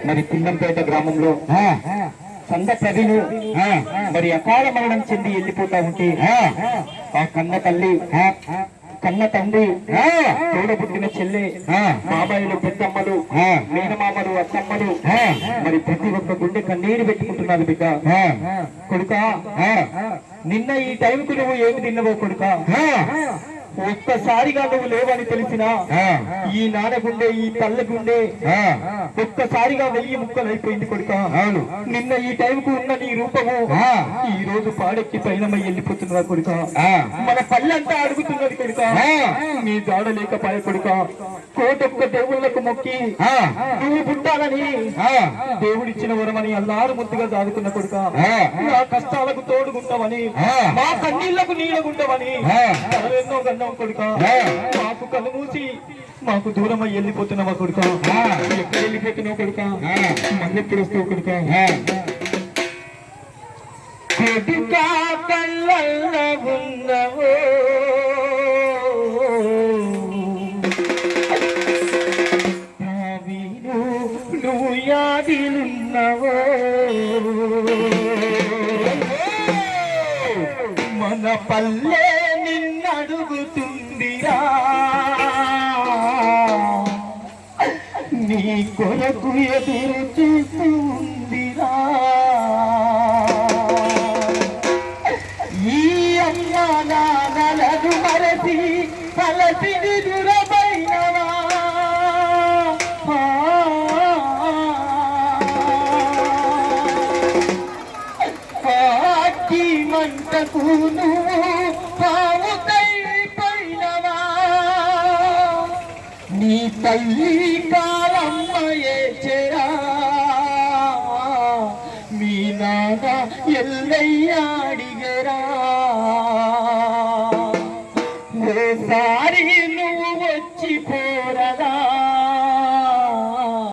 మరి కిందంపేట గ్రామంలో సంద ప్రవీణు మరి అకాల మరణం చెంది వెళ్ళిపోతా ఉంటే ఆ కన్న తల్లి కన్న తండ్రి తోడబుట్టిన చెల్లె బాబాయిలు పెద్దమ్మలు మేనమామలు అత్తమ్మలు మరి ప్రతి ఒక్క గుండె కన్నీరు పెట్టుకుంటున్నారు బిడ్డ. కొడుక నిన్న ఈ టైంకు నువ్వు ఏమి తిన్నవో కొడుక, ఒక్కసారిగా నువ్వు లేవని తెలిసినా ఈ నాన్నగుండె ఈ తల్లగుండె ఒక్కసారిగా 1000 ముక్కలు అయిపోయింది కొడుక. నిన్న ఈ టైంకు ఉన్న నీ రూపము ఈ రోజు పాడెక్కి పైనమై వెళ్ళిపోతున్నా కొడుక. మన పల్లెంతా అడుగుతున్నది కొడుక, నీ జాడ లేకపోయే కొడుక. కోటొక్క దేవుళ్లకు మొక్కి నువ్వు పుట్టాలని దేవుడిచ్చిన వరమని అల్లారు ముద్దుగా దాదుకున్న కొడుక. నా కష్టాలకు తోడుకుంటామని, మా కన్నీళ్లకు నీళ్ళగుంటామని ఎన్నో కన్నా కొడుక. మాకు కళ్ళు మూసి మాకు దూరం అయ్యి వెళ్ళిపోతున్నావా కొడుక. ఎక్కడ వెళ్ళిపోతున్నావు కొడుక, మళ్ళీ ఎప్పుడు వస్తావు కొడుక. కొడుక కళ్ళల్లో ఉన్నవో నువ్వు యాదిలున్నవో, మన పల్లె నిన్నడుగుతుందిరా నీ కొరకు ఎదురు చూస్తుందిరా. ఈ అమ్మ నాన్నలను మరచి కలసి నిదురమైనవా, పాకి మంటకు నువ్వు నీ తల్లి కాలమ్మయే చెరా, మీ నాన్న ఎల్లయ్యాడిగరా. ఓసారి నువ్వు వచ్చిపో